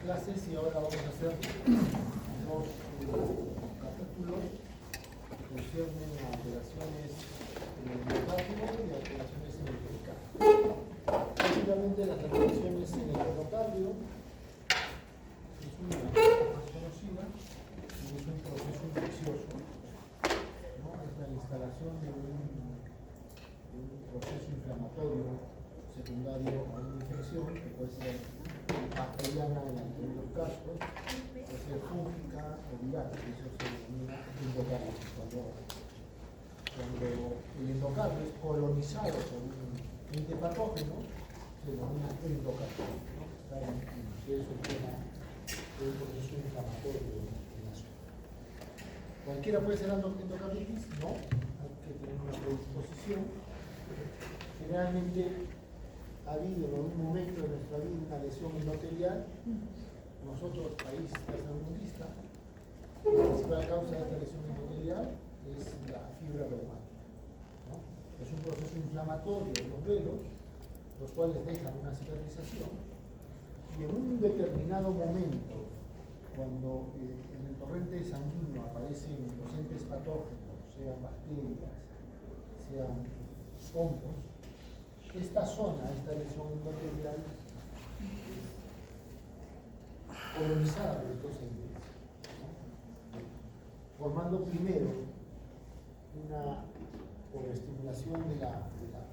clases y ahora vamos a hacer dos capítulos que conciernen a alteraciones en el miocardio y alteraciones en el pericardio. Básicamente las alteraciones en el miocardio es una más conocida y es un proceso infeccioso, ¿no? Es la instalación de un proceso inflamatorio secundario a una infección que puede ser bacteriana en algunos casos, puede ser fúngica o viral, eso se denomina endocardio. Cuando el endocardio es colonizado por un ente patógeno, se denomina endocardio, ¿no? Está en eso el tema del proceso inflamatorio en la zona. Cualquiera puede ser endocarditis, no, hay que tener una predisposición. Generalmente ha habido en algún momento de nuestra vida una lesión endotelial. Nosotros, país tercermundista, la principal causa de esta lesión endotelial es la fibra reumática, ¿no? Es un proceso inflamatorio de los velos, los cuales dejan una cicatrización, y en un determinado momento, cuando en el torrente sanguíneo aparecen los entes patógenos, sean bacterias, sean hongos, esta zona, esta lesión endotelial, colonizada por estos entes, ¿no? Formando primero por estimulación de la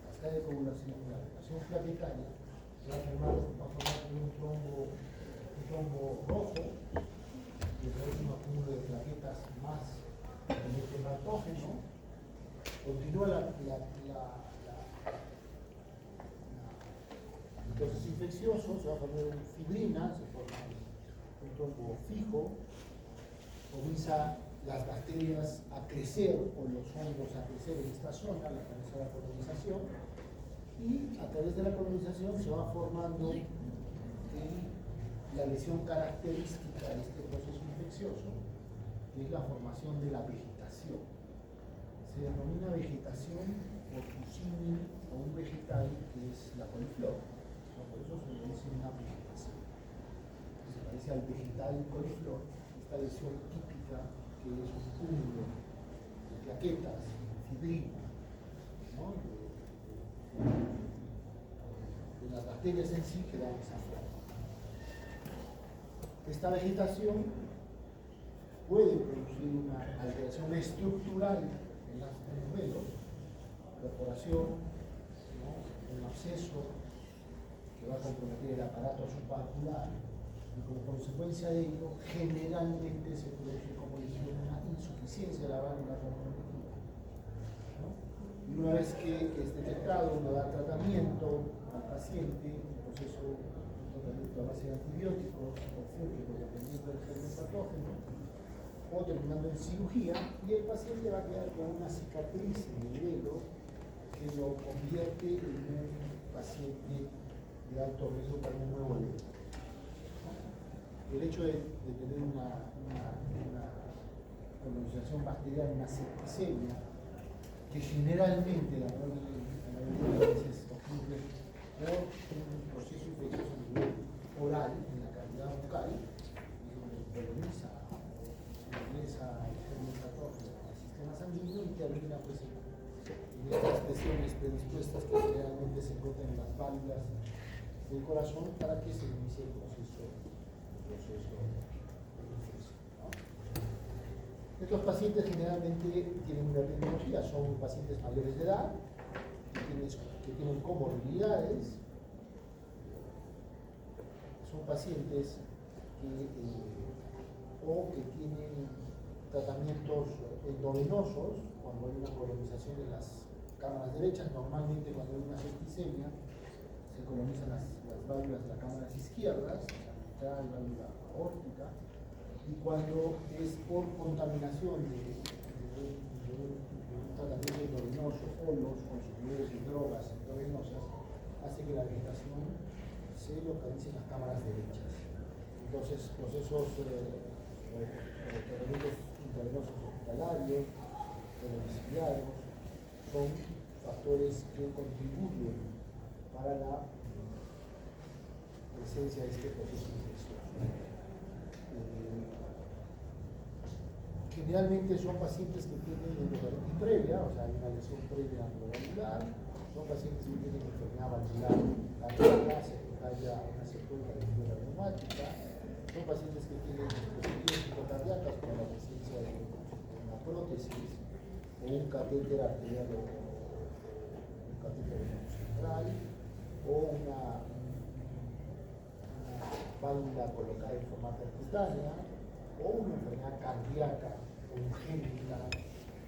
cascada de coagulación, la relación plaquetaria, va a formar un trombo rojo, que es un acúmulo de plaquetas más en este patógeno. Continúa el proceso infeccioso, se va a formar una fibrina, se forma un trombo fijo, comienza las bacterias a crecer o los hongos a crecer en esta zona, la famosa colonización, y a través de la colonización se va formando la lesión característica de este proceso infeccioso, que es la formación de la vegetación. Se denomina vegetación por su símil a un vegetal que es la coliflor. Por eso se le dice una vegetación. Se parece al vegetal coliflor, esta lesión típica que es un cúmulo de plaquetas, fibrina, ¿no? de las bacterias en sí que dan esa forma. Esta vegetación puede producir una alteración estructural en los velos, perforación, ¿no? Un absceso que va a comprometer el aparato subarticular, y como consecuencia de ello, generalmente se produce como lesión una insuficiencia de la válvula comprometida, ¿no? Y una vez que es detectado, uno da tratamiento al paciente, un proceso de tratamiento a base de antibióticos o fúngicos, dependiendo del germen patógeno, o terminando en cirugía, y el paciente va a quedar con una cicatriz en el velo que lo convierte en un paciente de alto riesgo para un nuevo velo. El hecho de tener una colonización bacteriana, una septicemia, que generalmente la mayoría de las veces ocurre por un proceso infeccioso a nivel oral, en la cavidad bucal, y donde coloniza o ingresa el germen patógeno al sistema sanguíneo y termina pues en estas lesiones predispuestas que generalmente se encuentran en las válvulas del corazón para que se inicie el proceso de infección, ¿no? Estos pacientes generalmente tienen una etiología, son pacientes mayores de edad, que tienen comorbilidades, son pacientes que tienen tratamientos endovenosos cuando hay una colonización de las cámaras derechas. Normalmente cuando hay una septicemia se colonizan las válvulas de las cámaras izquierdas, la mitral, válvula aórtica, y cuando es por contaminación de un tratamiento endovenoso o los consumidores de drogas endovenosas, hace que la vegetación se localice en las cámaras derechas. Entonces, procesos tratamientos intravenosos hospitalarios, domiciliarios, son factores que contribuyen para la presencia de este proceso infeccioso. Generalmente son pacientes que tienen endocardititis previa, o sea, hay una lesión previa valvular, son pacientes que tienen enfermedad valvular cardíaca, secundaria a una secuela de fibra neumática, son pacientes que tienen disposiciones cardíacas como la presencia de una prótesis o un catéter arterial o un catéter central o una válvula colocada en forma percutánea o una enfermedad cardíaca congénita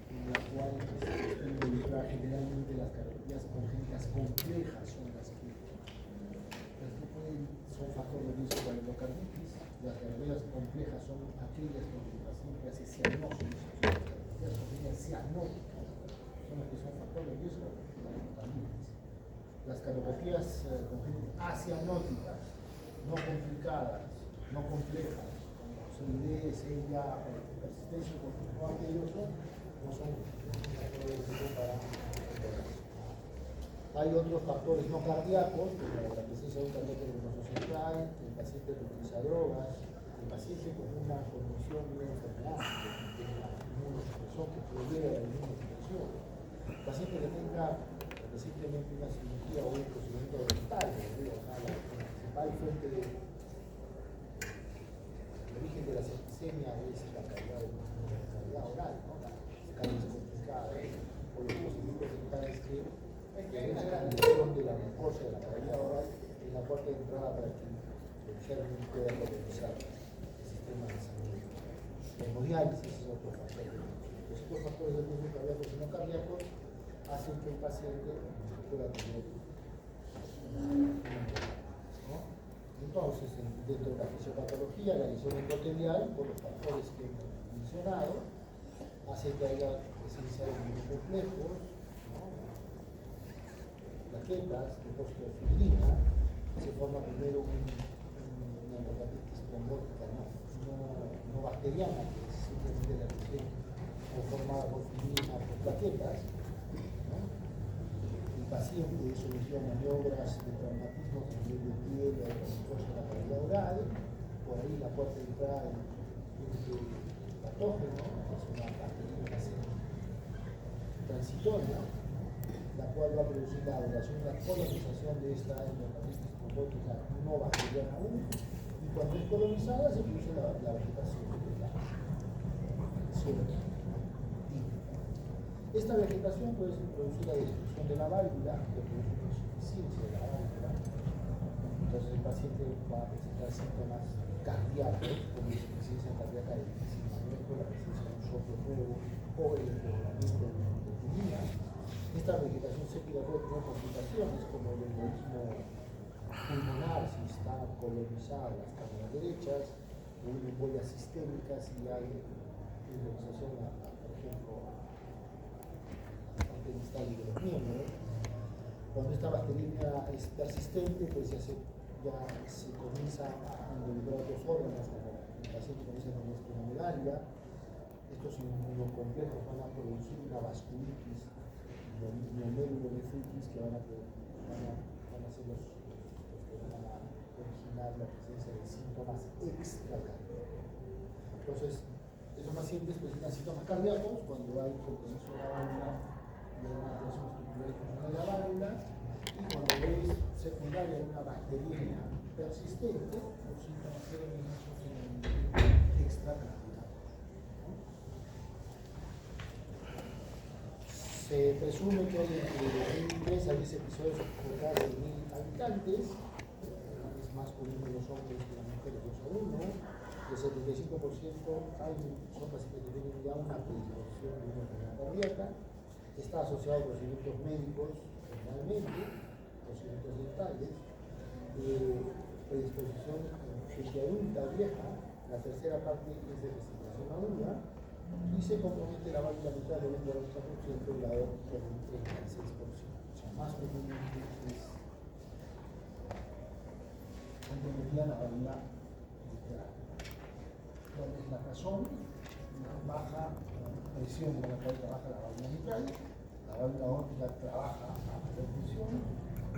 en la cual involucra generalmente las cardiopatía congénitas complejas son las que son factor de riesgo para la endocarditis. Las cardiopatía complejas son aquellas donde el paciente hace cianosis, las cardiopatía cianóticas son las que son factor de riesgo para la endocarditis. Las cardiopatías congénitas acianóticas, no complicadas, no complejas, solidez, ella, persistencia continuo arterioso, no son factores de riesgo para endocarditis. Hay otros factores no cardíacos, como la presencia de un catéter venoso central, el paciente que utiliza drogas, el paciente con una condición de una enfermedad, que tenga inmunosupresión, que proviene de la inmunosupresión, el paciente que tenga recientemente una cirugía o un procedimiento dental, o sea, la principal fuente de origen de la septicemia es la cavidad oral, ¿no? La caries complicadas, o los procedimientos dentales que es la lesión de la mucosa de la cavidad oral en la puerta de entrada para que el germen pueda colonizar el sistema de salud. La hemodiálisis es otro factor de riesgo. Los otros factores de riesgo cardíacos y no cardíacos hacen que el paciente pueda tener ¿no? Entonces, dentro de la fisiopatología, la lesión endotelial, por los factores que hemos mencionado, hace que haya presencia de complejos, plaquetas, depósito de fibrina, se forma primero una endocardititis trombótica no bacteriana, que es simplemente la lesión formada por fibrina, por plaquetas, ¿no? El paciente sometido a maniobras de traumatismo a nivel de piel o de mucosa de la cavidad oral, por ahí la puerta de entrada del patógeno, que es una bacteria transitoria, la cual va a producir la duración, la colonización de esta endocardititis trombótica no bacteriana aún, y cuando es colonizada se produce la vegetación de la suelo. Esta vegetación puede producir la destrucción de la válvula, que produce una insuficiencia de la válvula. Entonces el paciente va a presentar síntomas cardíacos, como insuficiencia cardíaca de manejo, la presencia de un soplo nuevo o el desbordamiento de pulmina. Esta vegetación séptica puede tener complicaciones como el embolismo pulmonar si están colonizadas las cámaras derechas, o una embolia sistémica si hay embolización, por ejemplo, distal de los miembros. Cuando esta bacteriemia es persistente, pues ya se comienza a involucrar otros órganos, como el paciente comienza con esplenomegalia. Estos inmunocomplejos van a producir una vasculitis, glomerulonefritis, que van a ser los que van a originar la presencia de síntomas extracardíacos. Entonces, estos pacientes presentan síntomas cardíacos cuando hay compromiso de la válvula, de una alteración estructural y funcional de la válvula, y cuando es secundaria una bacteriemia persistente, los síntomas predominantes son extracardíacos. Se presume que hay entre 2003 a 10 episodios por cada 100.000 habitantes, es más común en los hombres que en las mujeres 2 a 1. El 75% son pacientes que tienen ya una predisposición de una enfermedad cardíaca. Está asociado a procedimientos médicos, generalmente, procedimientos dentales, predisposición en gente adulta, vieja, la tercera parte es de presentación madura, y se compromete la válvula mitral del 40% y la aórtica del 36%. O sea, más comúnmente es comprometida la válvula mitral. ¿Cuál es la razón? Una baja presión de la cual trabaja la válvula mitral, la válvula aórtica trabaja a mayor presión,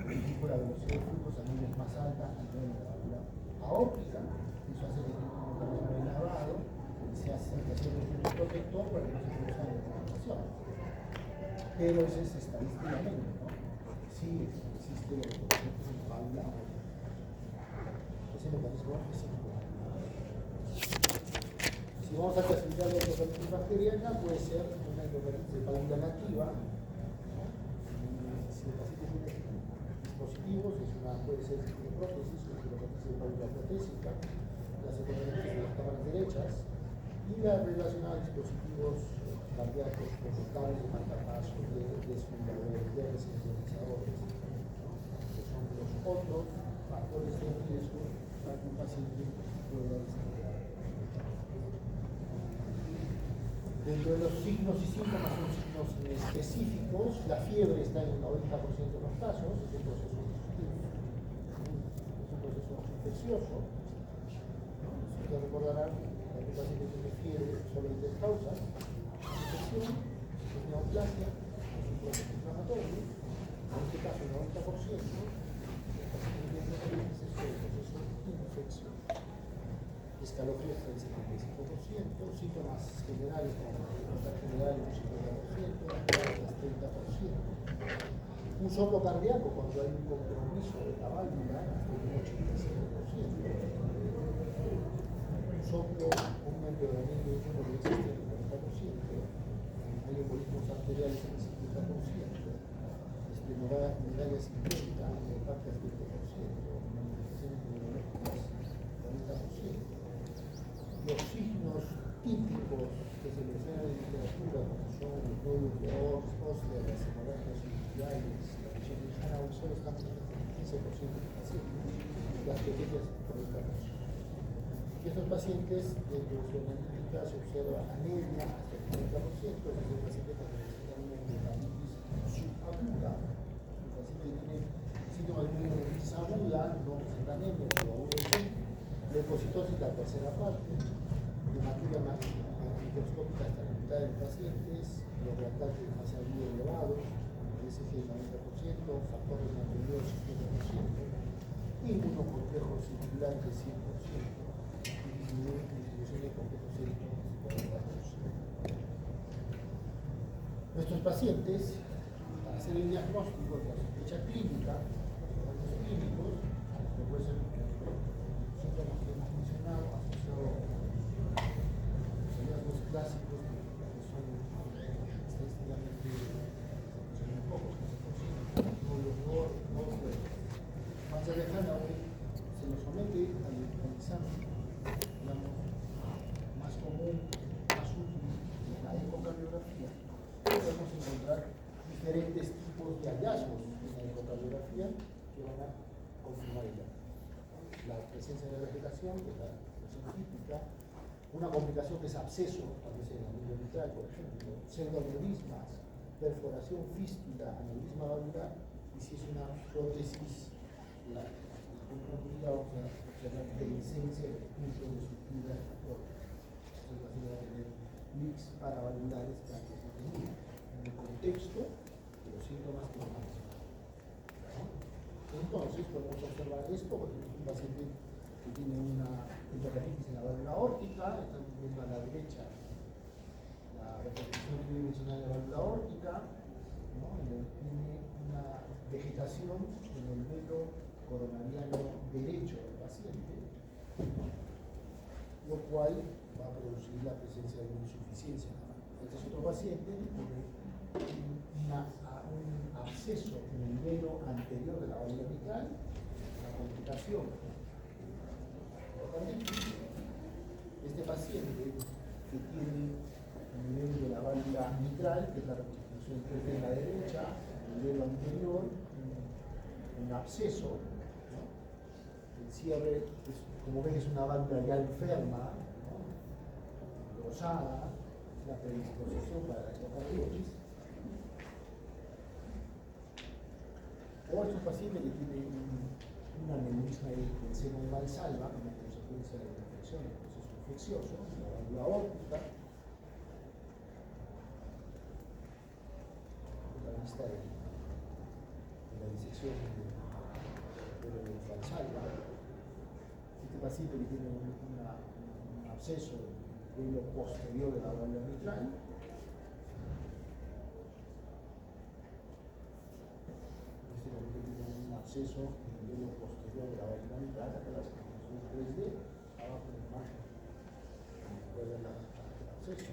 el tipo de velocidad de flujo sanguíneo es más alta al nivel de la válvula aórtica, eso hace que tenga un mecanismo de lavado, se hace que protector para que no se produzcan inflamaciones. Pero eso es estadísticamente, ¿no? Sí existe en válvula. Ese mecanismo específico. Si vamos a clasificar la endocardititis bacteriana, puede ser una endocardititis de válvula nativa, ¿no? Si el paciente tiene dispositivos, puede ser de prótesis, una endocardititis de válvula protésica, las endocardititis de las cámaras derechas, y la relacionada a dispositivos cardíacos conectables de marcapaso, de desfibriladores, de resensorizadores, ¿no? Que son los otros factores de riesgo para que un paciente pueda desarrollar. Dentro de los signos y síntomas son signos específicos. La fiebre está en el 90% de los casos, es un proceso infeccioso, ¿no? Si ustedes recordarán, cuando un paciente tiene fiebre, solo hay tres causas: infección, es neoplasia, es un proceso inflamatorio. En este caso, el 90%, el paciente tiene fiebre, es el proceso de infección. Escalofríos del 75%, síntomas generales como malestar general un 50%, las 30%. Un soplo cardíaco cuando hay un compromiso de la válvula, un 85%. Un soplo, un empeoramiento de un que existe en el 40%. Hay embolismos arteriales en el 50%. Esplenomegalia 50%, miocardias 20%, manifestaciones neurológicas 40%. Los signos típicos que se mencionan en la literatura, como son los nódulos de Osler, las hemorragias industriales, la lesión de Hanau, solo están presentes en el 15% de los pacientes, las pequeñas por el 14%. Y estos pacientes, dentro de su analítica, se observa anemia hasta el 30%, es el paciente que necesita una hepatitis subaguda. El paciente que tiene síntomas de una hepatitis aguda no presenta anemia, pero aún así, leucocitosis la tercera parte, hematuria microscópica hasta la mitad de los pacientes, los reactantes de fase aguda elevados, el SG 90%, factores anteriores 50%, inmunocomplejo circulante 100%, distribución de complejos séricos 40%. Nuestros pacientes, para hacer el diagnóstico de la sospecha clínica, los clínicos, que puede ser síntomas que hemos mencionado, asociados a los hallazgos clásicos que son estadísticamente muy pocos, mancha lejana, hoy se nos somete al examen, digamos, más común, más útil, de la ecocardiografía. Podemos encontrar diferentes tipos de hallazgos en la ecocardiografía que van a confirmar el diagnóstico. La presencia de la vegetación, que es la expresión típica, una complicación que es absceso, tal vez en el anillo mitral, por ejemplo, pseudoaneurismas, perforación, fístula, aneurisma valvular, y si es una prótesis, la concluida, vamos a observar dehiscencia del punto de sutura de la prótesis. Entonces, va a tener leaks paravalvulares que antes no tenía, en el contexto de los síntomas que nos Entonces, podemos observar esto, porque es un paciente que tiene una endocardititis en la válvula aórtica, están viendo a la derecha la repercusión tridimensional de la válvula aórtica, ¿no? Tiene una vegetación en el velo coronariano derecho del paciente, lo cual va a producir la presencia de una insuficiencia. Este es otro paciente que tiene un absceso en el velo anterior de la válvula mitral, una complicación. Este paciente que tiene el nivel de la válvula mitral, que es la reconstrucción entre la derecha, el velo anterior, un absceso, ¿no? El cierre, como ven, es una válvula ya enferma, ¿no? Engrosada, la predisposición para la endocardiosis. O es un paciente que tiene un aneurisma del seno de Valsalva como consecuencia de la infección, el proceso infeccioso, la válvula aórtica. La vista de la disección de Valsalva. Este paciente que tiene un absceso velo posterior de la válvula mitral. Este momento tiene un acceso en el velo posterior de la válvula mitral, acá la segmentación 3D, abajo en la imagen, puede ver el acceso.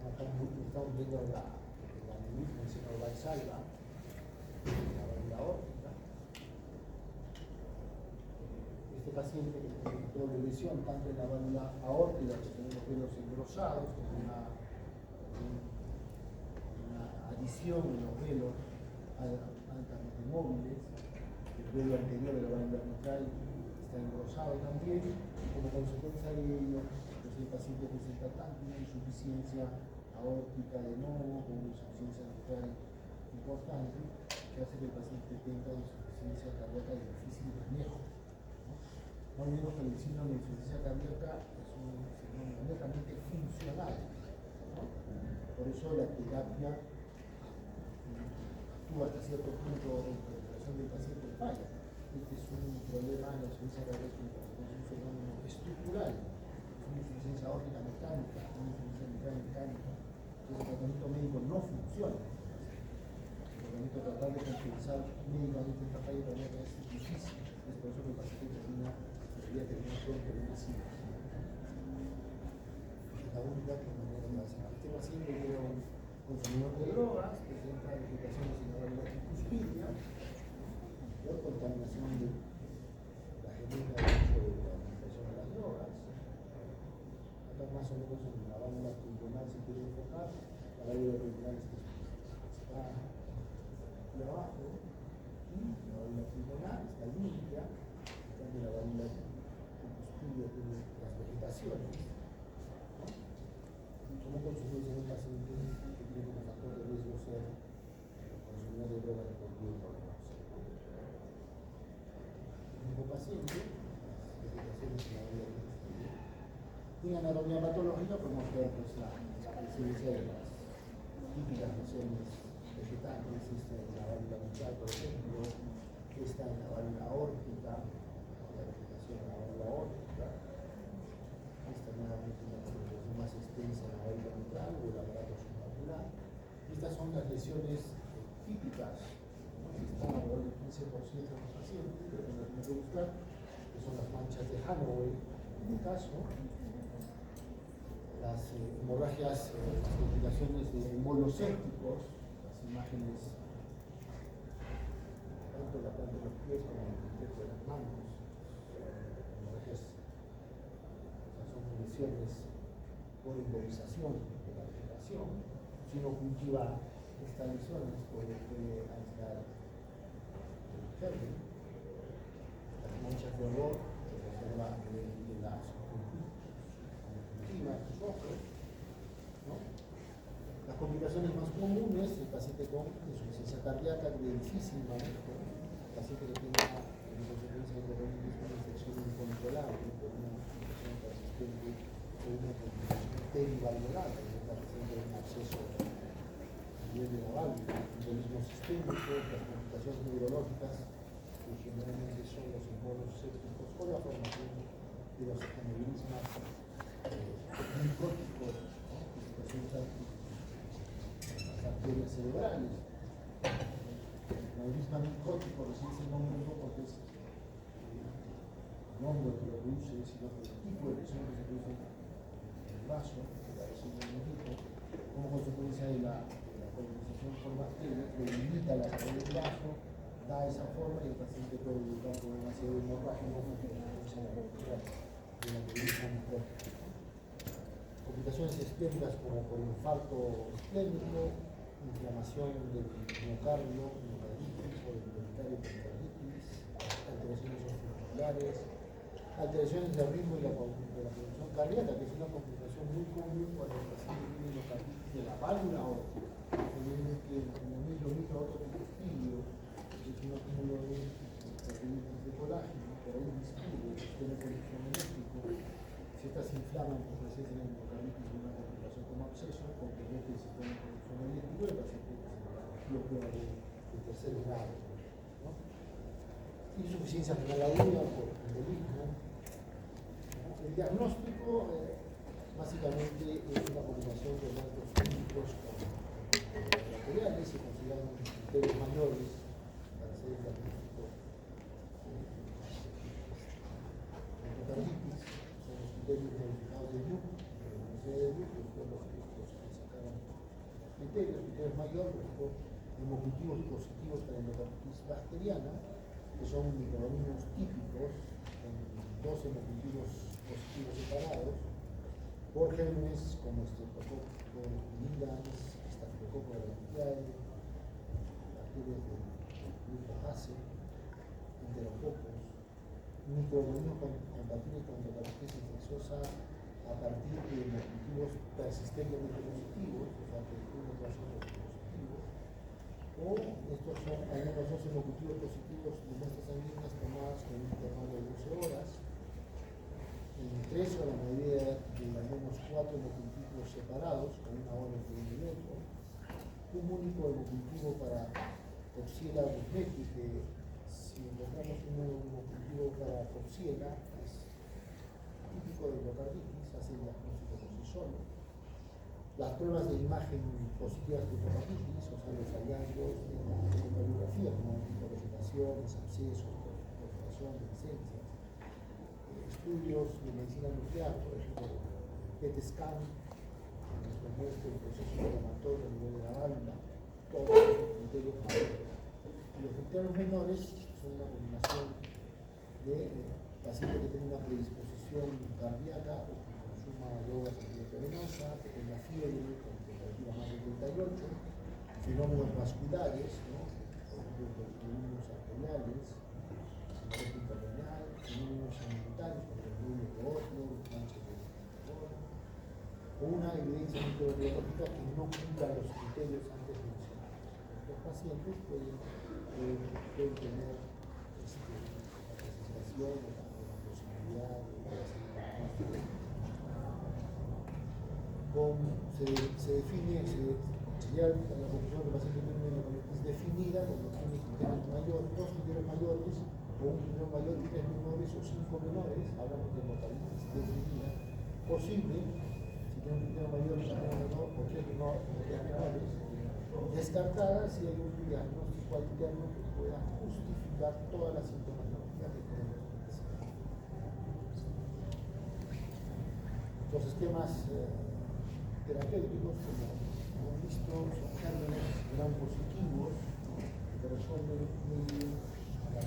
Acá estamos viendo la misma encima de Valsalva, la válvula aórtica. Este paciente que tiene doble lesión, tanto en la válvula aórtica, que tiene los velos engrosados, con una adición de los velos altamente móviles. El velo anterior de la válvula mitral está engrosado también, y como consecuencia de ello, pues el paciente presenta tanto una insuficiencia aórtica de nuevo, con una insuficiencia mitral importante, que hace que el paciente tenga insuficiencia cardíaca de difícil manejo. No olvidemos que el síndrome de insuficiencia cardíaca es un fenómeno netamente funcional, ¿no? Por eso la terapia actúa hasta cierto punto en recuperación del paciente falla. Este es un problema en la insuficiencia cardíaca, es un fenómeno estructural, es una insuficiencia aórtica mecánica, una insuficiencia mitral mecánica. Entonces el tratamiento médico no funciona. El tratamiento tratar de compensar médicamente esta falla cardíaca es difícil. Es por eso que el paciente debería terminar pronto en una cirugía. La única manera de hacer. Este paciente era un consumidor de drogas, presenta irritaciones en la válvula tricuspidia, por contaminación de la genética de la alimentación de las drogas. Acá más o menos en la válvula pulmonar se quiere enfocar, la válvula pulmonar está aquí abajo, la válvula pulmonar está limpia, de la válvula tricuspidia tiene las vegetaciones. ¿Cómo consumir en un paciente que tiene como factor de riesgo ser consumidor de drogas de por vida? El mismo paciente, las vegetaciones en la válvula tricuspidia. Tiene anatomía patológica, podemos ver pues, la presencia de las típicas lesiones vegetales, esta en la válvula mitral, por ejemplo, esta en la válvula aórtica, la vegetación en la válvula aórtica, esta nuevamente una presentación más extensa en la válvula mitral o el aparato supraocular. Estas son las lesiones típicas, ¿no? Que están alrededor del 15% de los pacientes, que tenemos que buscar, que son las manchas de Hanoway, en el caso, las hemorragias, las complicaciones de embolos sépticos, las imágenes tanto de la planta de los pies como de las manos, hemorragias, son lesiones por embolización de la vegetación. Si uno cultiva estas lesiones, puede aislar el germen, las manchas de olor que se observa de las sus ojos, ¿no? Las complicaciones más comunes, el paciente con insuficiencia cardíaca de difícil manejo, el paciente que tenga como consecuencia de una infección incontrolable por una infección persistente o una complicación perivalvular, que es la presente de un acceso a nivel de la válvula, embolismo sistémico, las complicaciones neurológicas, que generalmente son los embolos sépticos o la formación de los aneurismas micóticos, ¿no? Que se presentan en las arterias cerebrales. El aneurisma micótico recibe ese nombre no porque es el nombre que lo produce, sino por el tipo de lesión que se produce en el vaso, que la lesión del menisco, como consecuencia de la colonización por bacterias, que limita la salud del vaso, da esa forma y el paciente puede debutar con una serie de hemorragia como consecuencia del aneurisma micótico. Complicaciones isquémicas como por infarto isquémico, inflamación del miocardio, miocarditis o del pericardio pericarditis, alteraciones auriculares, alteraciones del ritmo y de la producción cardíaca, que es una complicación muy común cuando el paciente tiene miocarditis de la válvula aórtica, que en el mismo autotricuspidio, que es un acúmulo de proteínas de colágeno, por ahí discurre, el sistema polifonético. Si estas se inflaman por presencia de miocarditis o una complicación como absceso, compromete el sistema polifonético y el paciente bloqueo de tercer grado, ¿no? Insuficiencia renal aguda por embolismo. El diagnóstico Básicamente es una combinación de rasgos clínicos con materiales, se consideran criterios mayores para hacer el diagnóstico de endocarditis. Son los criterios modificados de Duke, de la Universidad de Duke, que fueron los que sacaron criterios mayores, hemocultivos positivos para endocarditis bacteriana, que son microorganismos típicos, con dos hemocultivos positivos separados, por gérmenes como Streptococcus migrans, Staphylococcus aureus, bacterias del grupo Hase, Enterococos, microorganismos compatibles con endocarditis infecciosa a partir de hemocultivos persistentemente positivos, o sea que uno tras otro positivos, o estos son al menos dos hemocultivos positivos de muestras sanguíneas tomadas con un intervalo de 12 horas, en 3 o la medida de al menos 4 hemocultivos separados con una hora entre uno y otro, un único hemocultivo para Coxiella burgeti, que si encontramos un hemocultivo para Coxiella es típico de endocarditis, hace el diagnóstico por sí solo. Las pruebas de imagen positivas de endocarditis, o sea, los hallazgos de la ecocardiografía, como presentaciones, abscesos, perforación, licencias, estudios de medicina nuclear, por ejemplo, PET scan, que nos muestra el proceso inflamatorio a nivel de la válvula, todos los criterios mayores. Y los criterios menores son una combinación de pacientes que tienen una predisposición cardíaca o que consuma drogas antihipertenosa, que tenga fiebre con temperatura más de 38, fenómenos vasculares, ¿no? Por ejemplo, fenómenos arteriales, sintópica renal, fenómenos sanitarios, como el nervio de Oslo, manchas de calor, o una evidencia microbiológica que no cumpla los criterios antes mencionados. Los pacientes pueden tener la presentación o la posibilidad de hacer un diagnóstico. Se define, se llega a la conclusión que el paciente tiene una endocarditis definida cuando tiene criterios mayores, dos criterios mayores, o un criterio mayor y 3 menores o 5 menores, hablamos de endocarditis definida, posible, si tiene un criterio mayor, un criterio menor, o 3 menores, descartada si hay un diagnóstico alterno que pueda justificar toda la sintomatología que podemos empezar. Los esquemas terapéuticos, como hemos visto, son gérmenes gram positivos, que responden muy bien a las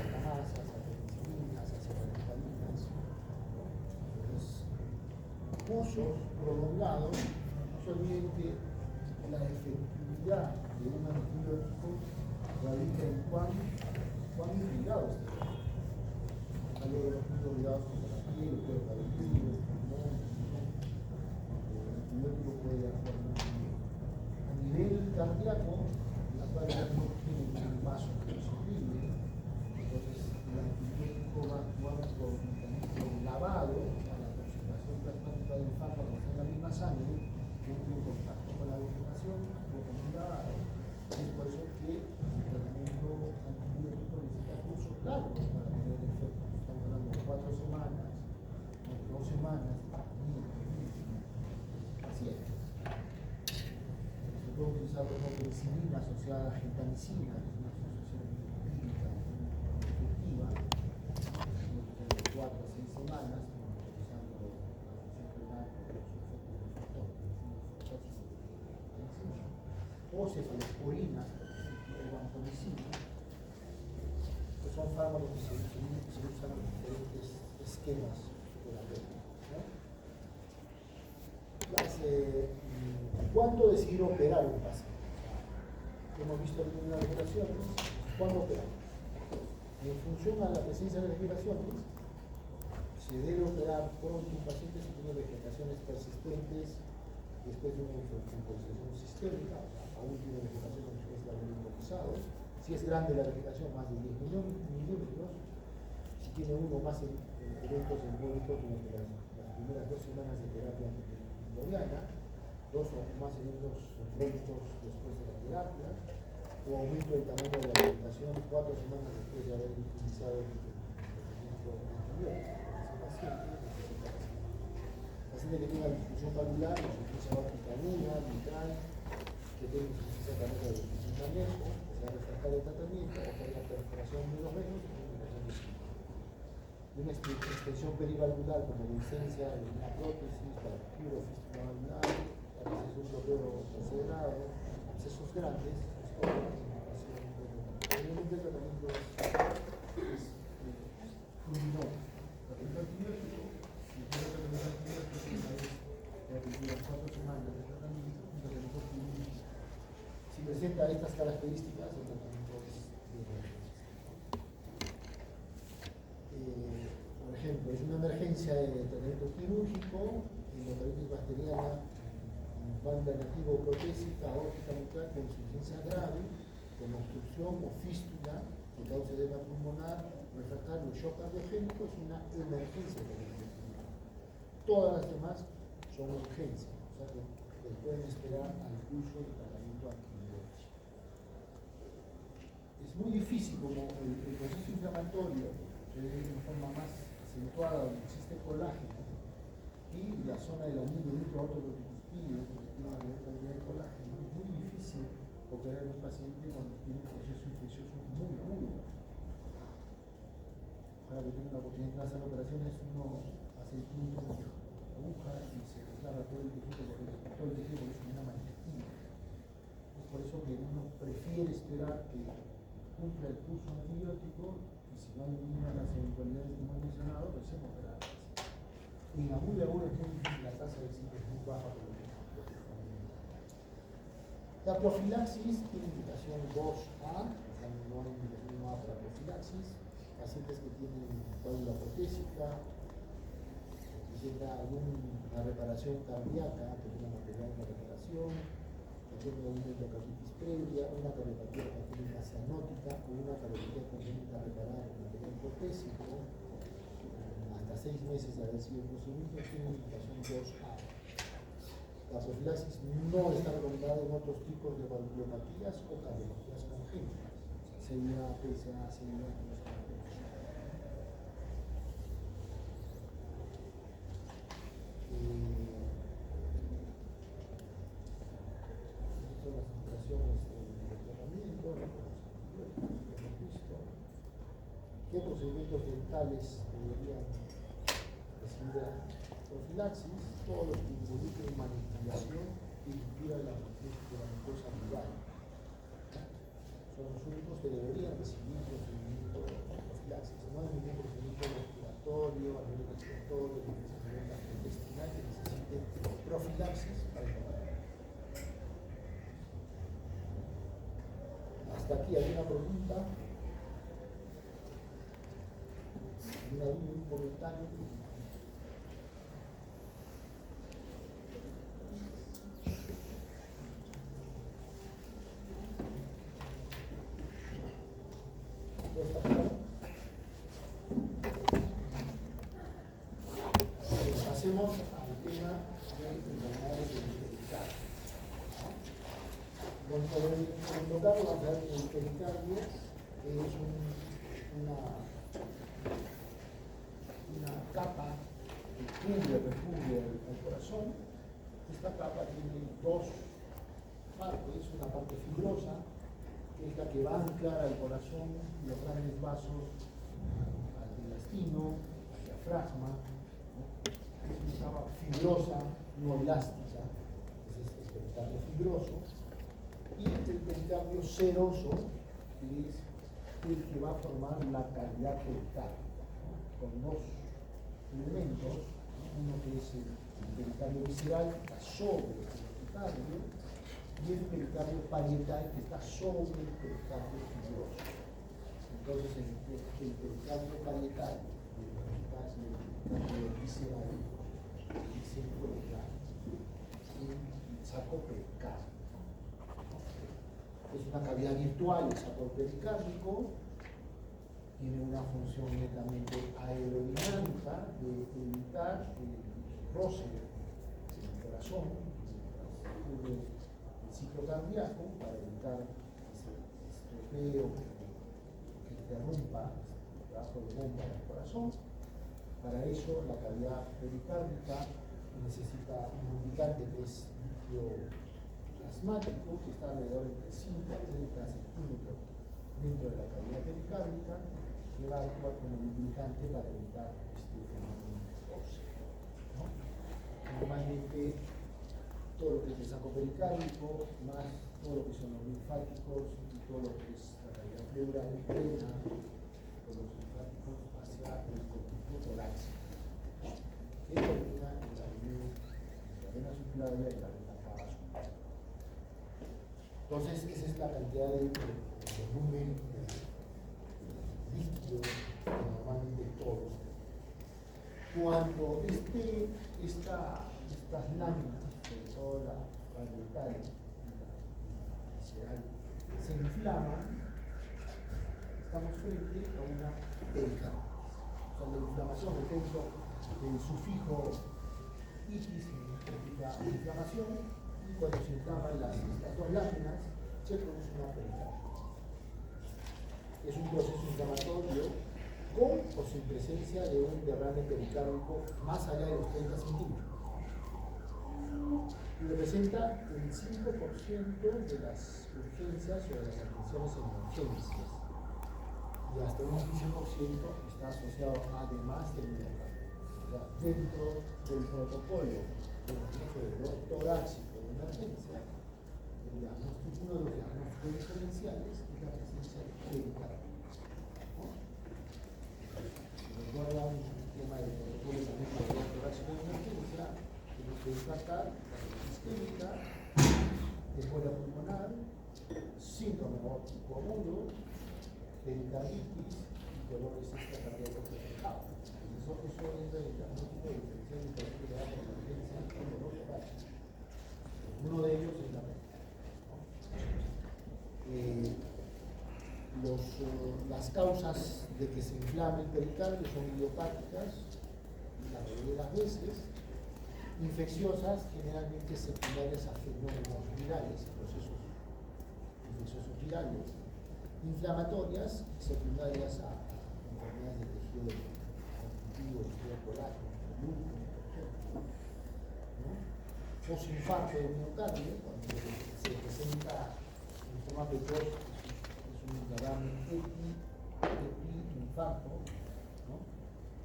canasas, a las penicilinas, a las cephalosporins. Entonces, usos prolongados, no se olviden que la efectividad de un antibiótico radica en cuán irrigado esté. Hay los ligados con la piel, el cuero cabelludo, el pulmón, el antibiótico puede actuar muy bien. A nivel cardíaco, las válvulas no tienen un paso posible, entonces el antibiótico va a actuar por un mecanismo lavado, a la concentración plasmática del fármaco está en la misma sangre, que entra en contacto con la vegetación, como un lavado. Es por eso que el tratamiento antibiótico necesita cursos largos para tener efecto. Estamos hablando de 4 semanas, 2 semanas, pacientes. Se puede utilizar como penicilina asociada a gentamicina, que es una asociación clínica efectiva, de 4 a 6 semanas, utilizando la función renal con los efectos del factor, o cefalosporinas, o vancomicina, que son fármacos que se usan en diferentes esquemas terapéuticos, ¿no? ¿Cuándo decidir operar un paciente? Hemos visto algunas operaciones. ¿Cuándo operar? En función a la presencia de vegetaciones, se debe operar pronto un paciente si tiene vegetaciones persistentes después de una infección sistémica, aún tiene vegetación después de haber hipotizado. Si es grande la vegetación, más de 10 milímetros, si tiene uno o más eventos embólicos durante las primeras 2 semanas de terapia emboliana, 2 o más eventos embólicos después de la terapia, o aumento del tamaño de la vegetación 4 semanas después de haber utilizado el tratamiento antibiótico. Ese paciente paciente que tenga disfunción valvular, insuficiencia aórtica aguda, mitral, que tenga insuficiencia cardíaca de funcionamiento, que sea refractaria de tratamiento, o que haya perforación de los venos, y una extensión perivalvular como licencia de una prótesis, fractura o fístula valvular, absceso un bloqueo tercer grado, abscesos grandes, obviamente el tratamiento es fulminante. Tratamiento antibiótico, si quiero tratamiento antibiótico, las 4 semanas de tratamiento, un tratamiento fulminante. Si presenta estas características, el tratamiento es por ejemplo, es una emergencia de tratamiento quirúrgico, endocardititis bacteriana, banda nativa o protésica, aórtica mitral con insuficiencia grave, con obstrucción o fístula que causa edema pulmonar, refractario o shock cardiogénico, es una emergencia de tratamiento quirúrgico. Todas las demás son urgencias, o sea que pueden esperar al curso de tratamiento antibiótico. Es muy difícil, como el proceso inflamatorio se ve de una forma más acentuada donde existe colágeno y la zona del anillo microautocorticospídeo, porque tiene una mayor cantidad de colágeno, es muy difícil operar a un paciente cuando tiene un proceso infeccioso muy agudo. Para que tenga la oportunidad de hacer operaciones, uno hace el punto de aguja y se declara todo el tejido porque es una manifestina. Es por eso que uno prefiere esperar que cumpla el curso antibiótico y si no eliminan las eventualidades que hemos mencionado, recién operar. En la muy aguda es muy difícil, la tasa de éxito es muy baja por lo menos. La profilaxis tiene indicación 2A, o sea, no hay indicación 1A para profilaxis. Pacientes que tienen válvula protésica, que tenga alguna reparación cardíaca, que tenga material de reparación, que tenga una endocarditis previa, una cardiopatía congénita cianótica o una cardiopatía congénita reparada con material protésico, hasta 6 meses de haber sido procedimiento, tiene indicación 2A. La profilaxis no está recomendada en otros tipos de valvulopatías o cardiopatías congénitas, CIA, PSA, CIA, son las indicaciones del tratamiento, hemos visto. ¿Qué procedimientos dentales deberían recibir profilaxis? Todos los que involucren manipulación y limpieza de la mucosa bucal. Son los únicos que deberían recibir procedimiento de profilaxis. No hay ningún procedimiento respiratorio, a nivel respiratorio, a nivel gastrointestinal que necesite profilaxis para el tratamiento. Hasta aquí hay una pregunta, una duda, un comentario. Pasemos al tema de enfermedades hereditarias. Cuando vamos a hablar del pericardio, es una capa que recubre el corazón. Esta capa tiene dos partes, una parte fibrosa, que es la que va a anclar al corazón y los grandes vasos al intestino, al diafragma. Es una capa fibrosa, no elástica, es el pericardio fibroso, y el pericardio seroso, que es el que va a formar la cavidad pericárdica, con dos elementos, uno que es el pericardio visceral, que está sobre el pericardio, y el pericardio parietal, que está sobre el pericardio fibroso. Entonces, el pericardio parietal, el pericardio visceral, se encuentra en el saco pericárdico. Es una cavidad virtual, el saco pericárdico, tiene una función netamente aerodinámica de evitar el roce del corazón, ocurre el ciclo cardíaco para evitar ese estropeo que interrumpa el trabajo de bomba del corazón. Para eso la cavidad pericárdica necesita un lubricante que es líquido plasmático, que está alrededor de 5 a 30 centímetros dentro de la cavidad pericárdica, que va a actuar como lubricante para evitar este fenómeno óseo, ¿no? Normalmente todo lo que es el saco pericárdico, más todo lo que son los linfáticos y todo lo que es la cavidad pleural, drena por los linfáticos hacia el conducto torácico, que termina en la vena subclavia y la vena cava superior. Entonces, esa es la cantidad de volumen líquido que normalmente todos. Cuando estas láminas, sobre todo la parietal y la visceral, se inflaman, estamos frente a una pericarditis. O sea, la inflamación, por ejemplo, el sufijo itis significa inflamación, y cuando se inflaman estas dos láminas, se produce una pericarditis. Es un proceso inflamatorio con o sin presencia de un derrame pericárdico más allá de los 30 centímetros. Y representa el 5% de las urgencias o de las atenciones en emergencias. Y hasta un 15% está asociado además del miocardio. O sea, dentro del protocolo del manejo del dolor torácico de emergencia, uno de los diagnósticos diferenciales es la presencia de pericardio. Recuerda un tema del protocolo de manejo del dolor torácico de emergencia, tenemos que descartar la isquémica, embolia pulmonar, síndrome aórtico agudo, pericarditis y dolores extracardíacos reflejados. Eso es el diagnóstico diferencial de la emergencia con dolor torácico. Uno de ellos es la las causas de que se inflame el pericardio son idiopáticas, la mayoría de las veces, infecciosas, generalmente secundarias a fenómenos virales, procesos infecciosos virales, inflamatorias, secundarias a enfermedades de tejido conjuntivo, tejido colágeno, lúpus, por ejemplo, ¿no? Posinfarto del miocardio, cuando se presenta en forma precoz, un derrame epi-infarto, ¿no?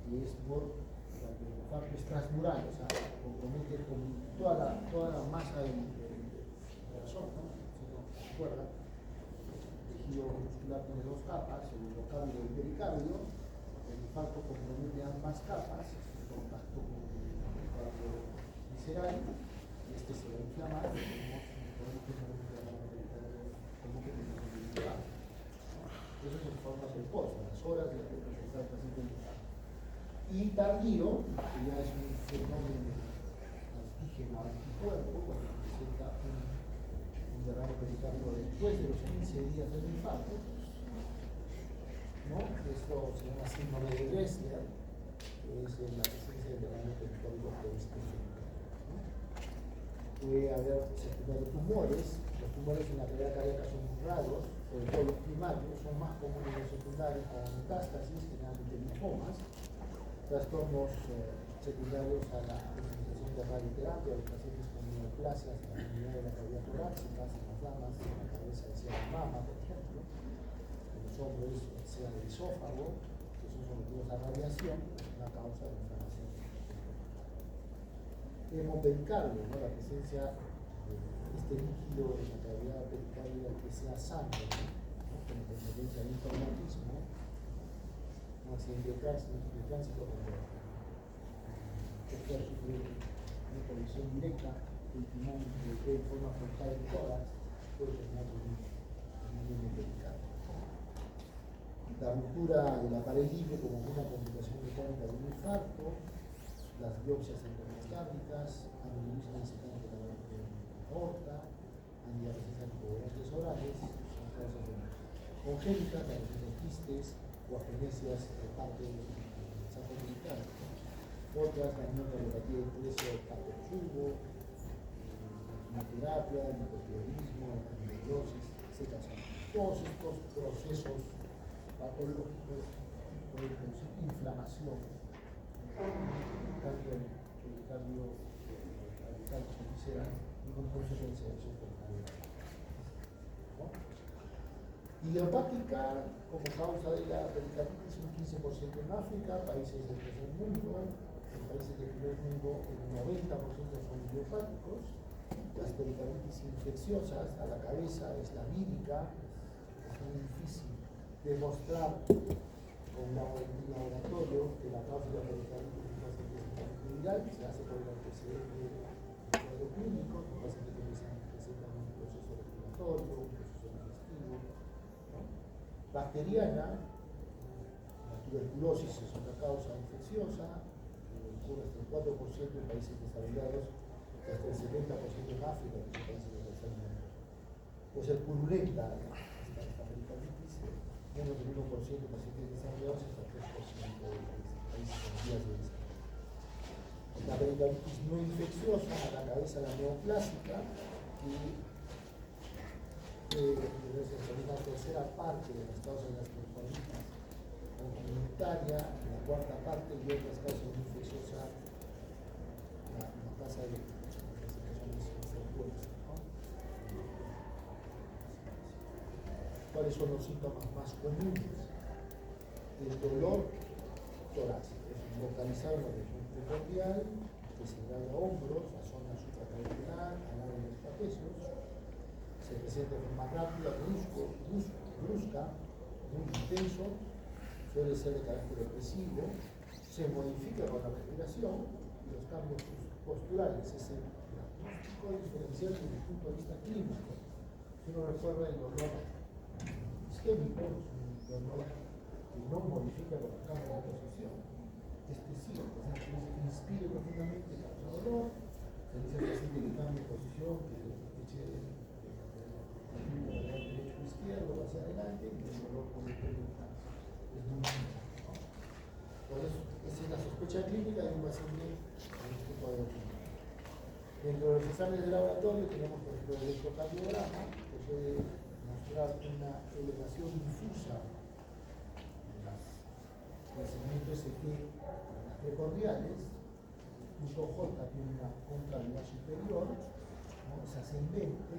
Y es por cuando el infarto es transmural, o sea, compromete con toda la masa del corazón, ¿no? Si no se acuerdan, el tejido muscular tiene dos capas, el endocardio y el pericardio. El infarto compromete ambas capas, en contacto con el infarto visceral, y este se va a inflamar, y tenemos eso es en forma precoz, a las horas de la que presenta el paciente el infarto. Y tardío, que ya es un fenómeno antígeno anticuerpo, cuando presenta un derrame pericárdico después de los 15 días del infarto, ¿no? Esto se llama síndrome de Dressler, que es la presencia del derrame pericárdico post-infeccioso. Puede haber secundarios tumores. Los tumores en la cavidad cardíaca son muy raros, sobre todo los primarios, son más comunes los secundarios como metástasis, generalmente linfomas, trastornos secundarios a la utilización de radioterapia, los pacientes con neoplasias en la unidad de la cavidad torácica, en las damas, en la cabeza decía la mama, por ejemplo, en los hombres, sea el esófago, que son sometidos a radiación, es una causa de inflamación. Hemopericardio, ¿no? La presencia de este líquido en la cavidad pericardial que sea sangre, ¿no? Con tendencia al infarmatismo, un accidente de tránsito, cuando chofer sufre una colisión directa, el timón de forma frontal del tórax, puede terminar con un hemopericardio. La ruptura de la pared libre como una complicación mecánica de un infarto, las biopsias endocárdicas, aneurisma disecante de la aorta, angioplastia anticoagulantes orales, son causas congénitas, la presencia de quistes o agenesias de parte del saco pericárdico. Otras, la neuropatía de preso cardiovascular, la quimioterapia, el hipotiroidismo, la amiloidosis, etc. Todos estos procesos patológicos pueden producir inflamación, tanto en el pericardio sea ningún proceso de selección espontánea. ¿No? Idiopática, como causa de la pericarditis, un 15% en África, países del tercer mundo, en países del primer mundo el 90% son idiopáticos. Las pericarditis infecciosas a la cabeza es la vírica, es muy difícil demostrar con un laboratorio que la causa de la pericarditis es un paciente viral, se hace por el antecedente del cuadro clínico, un paciente que presenta un proceso respiratorio, un proceso digestivo, ¿no? Bacteriana, la tuberculosis es otra causa infecciosa, ocurre hasta el 4% en países desarrollados, hasta el 70% en África, en los países del tercer mundo. Pues el purulenta, esta pericarditis, menos del 1% de pacientes desarrollados, hasta el 3% de países en vías de desarrollo. La pericarditis no infecciosa, a la cabeza la neoplásica, que representa una tercera parte de las causas de las pericarditis comunitaria, la cuarta parte y otras causas de infecciosa, la tasa de presentaciones frecuentes, ¿no? ¿Cuáles son los síntomas más comunes? El dolor torácico, es localizado en la región precordial, que se da a hombros, la zona supraclavicular, al lado de los trapecios, se presenta de forma rápida, brusca, muy intenso, suele ser de carácter depresivo, se modifica con la respiración y los cambios posturales. Es el diagnóstico diferencial desde el punto de vista clínico. Si uno recuerda el dolor isquémico, es un dolor que no modifica con los cambios de posición. Este sí, el paciente inspire profundamente, causa dolor, se dice al paciente que cambie de posición, que eche el derecho o izquierdo hacia adelante y el dolor puede preguntar. Es muy simple, ¿no? Entonces, esa es la sospecha clínica de un paciente con este cuadro clínico. Dentro de los exámenes de laboratorio tenemos, por ejemplo, el electrocardiograma, que puede mostrar una elevación difusa del segmento ST en las precordiales. El punto J tiene una concavidad superior, ¿no? Es ascendente,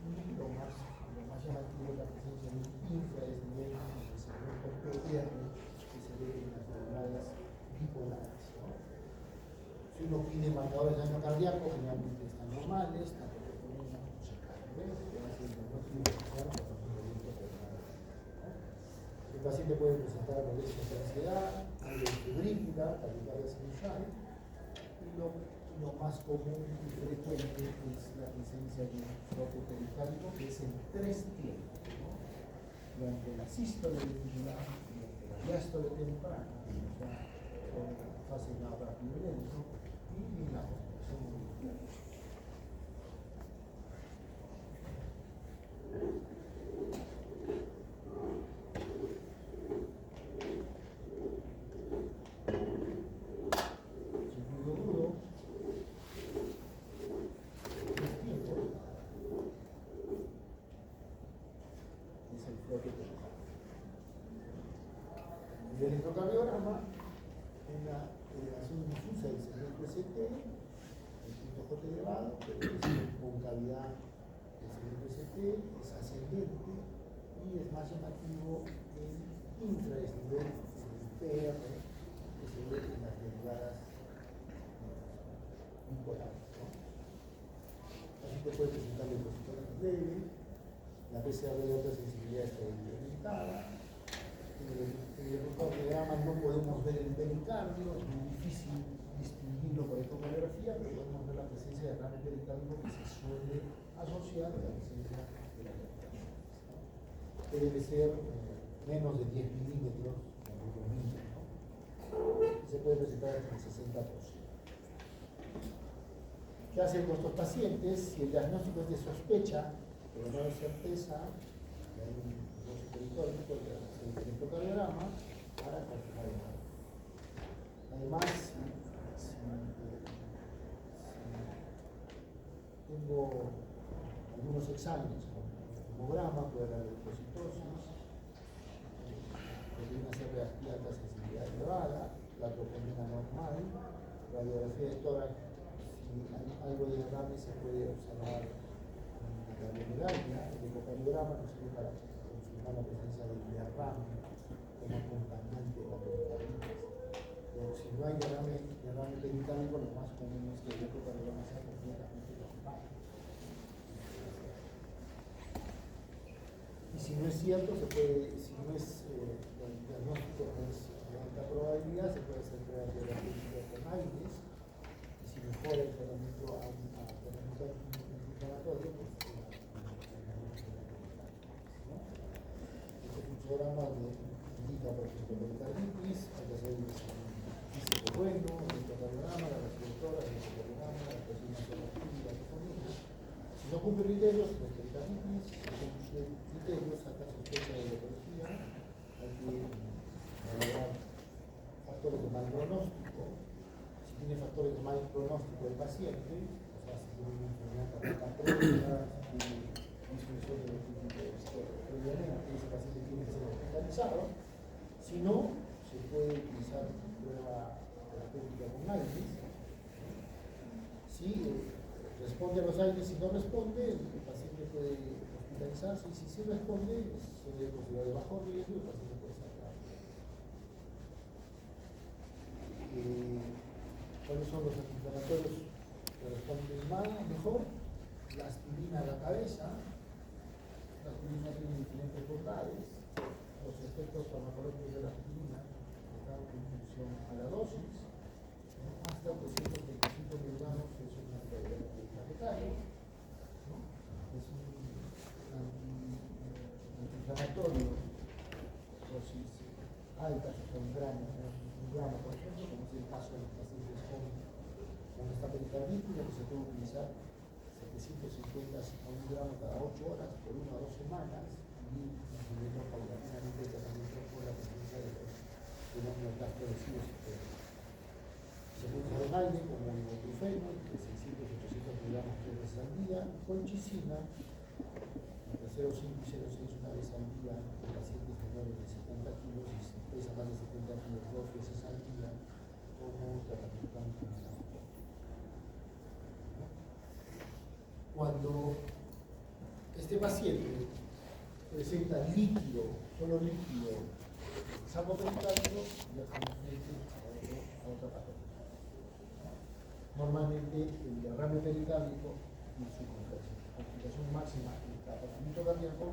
y lo más llamativo es la presencia de un infradesnivel en el segmento PR que se ve en las neuronas bipolares, ¿no? Si uno pide marcadores de daño cardíaco, generalmente están normales, tanto troponina como cercano. El paciente puede presentar molestias de ansiedad, febrícula, taquicardia sinusal, y lo más común y frecuente es la presencia de un bloque pericárdico que es en tres tiempos, ¿no? Durante la sístole ventricular, durante la diástole temprana, o sea, con la fase más rápida y lento, y en la contracción auricular. El electrocardiograma, una elevación difusa del segmento ST, el punto J elevado, pero es concavidad del segmento ST, es ascendente y es más llamativo el infradesnivel, el PR, que se ve en las derivadas bipolares, ¿no? Así que puede presentar deposiciones leves, la PCR de alta sensibilidad está incrementada. En el electrocardiograma no podemos ver el pericardio, es muy difícil distinguirlo por ecocardiografía, pero podemos ver la presencia de derrame pericárdico que se suele asociar a la presencia de la pericarditis, ¿no? Que debe ser menos de 10 milímetros, como mínimo, ¿no? Se puede presentar hasta el 60%. ¿Qué hacen con estos pacientes? Si el diagnóstico es de sospecha, pero no de certeza, que hay un pericardio, porque hacer el electrocardiograma para confirmar el dato. Además, si tengo algunos exámenes como el hemograma, puede haber leucocitosis, proteína C reactiva de alta sensibilidad elevada, la troponina normal, radiografía de tórax, si algo de derrame se puede observar en la radiografía. El ecocardiograma nos sirve para confirmar la presencia del derrame como acompañante de la pericarditis. Pero si no hay derrame pericárdico, lo más común es que el ecocardiograma sea completamente normal. Y si no es cierto, si no es el diagnóstico, no es de alta probabilidad, se puede hacer pruebas de terapéutica con AINES, y si mejora el tratamiento a tratamiento antiinflamatorio, pues este fluxograma indica, por ejemplo, pericarditis, hay que hacer el físico bueno, el ecocardiograma, la respiratoria, el ecocardiograma, la presión nasogástrica, la troponina. Si no cumple criterios, la pericarditis, si no cumple criterios, saca sospecha de patología, hay que valorar factores de mal pronóstico. Si tiene factores de mal pronóstico el paciente, o sea, si tiene una enfermedad cardíaca, si tiene disfunción de los líquidos previamente, ese paciente tiene que ser hospitalizado. Si no, se puede utilizar prueba terapéutica con AINES. Si responde a los AINES, si no responde, el paciente puede hospitalizarse, y si sí responde, sería posibilidad de bajo riesgo, el paciente puede ser grave. ¿Cuáles son los antiinflamatorios que responden mejor? La aspirina a la cabeza. La aspirina tiene diferentes bondades. Los efectos farmacológicos de la aspirina están en función a la dosis. Hasta 325 miligramos es un antiinflamatorio, ¿no? Es un antiinflamatorio, dosis altas, hasta un gramo, por ejemplo, como es el caso de los pacientes con esta pericarditis, que se puede utilizar 750 a 1 gramo cada 8 horas por 1 a 2 semanas, y incluyendo paulatinamente el tratamiento por la presencia de los fenómenos gastroesofágicos. Se puede usar un aire como el ibuprofeno, de 600-800 miligramos 3 veces al día, colchicina, entre 0,5 y 0,6 una vez al día en pacientes menores de 70 kilos y si pesa más de 70 kilos 2 veces al día como tratamiento antiinflamatorio. Cuando este paciente presenta líquido, solo líquido, saco pericárdico, ya estamos frente a otra patología. Normalmente el derrame pericárdico y su complicación máxima, el tratamiento cardíaco,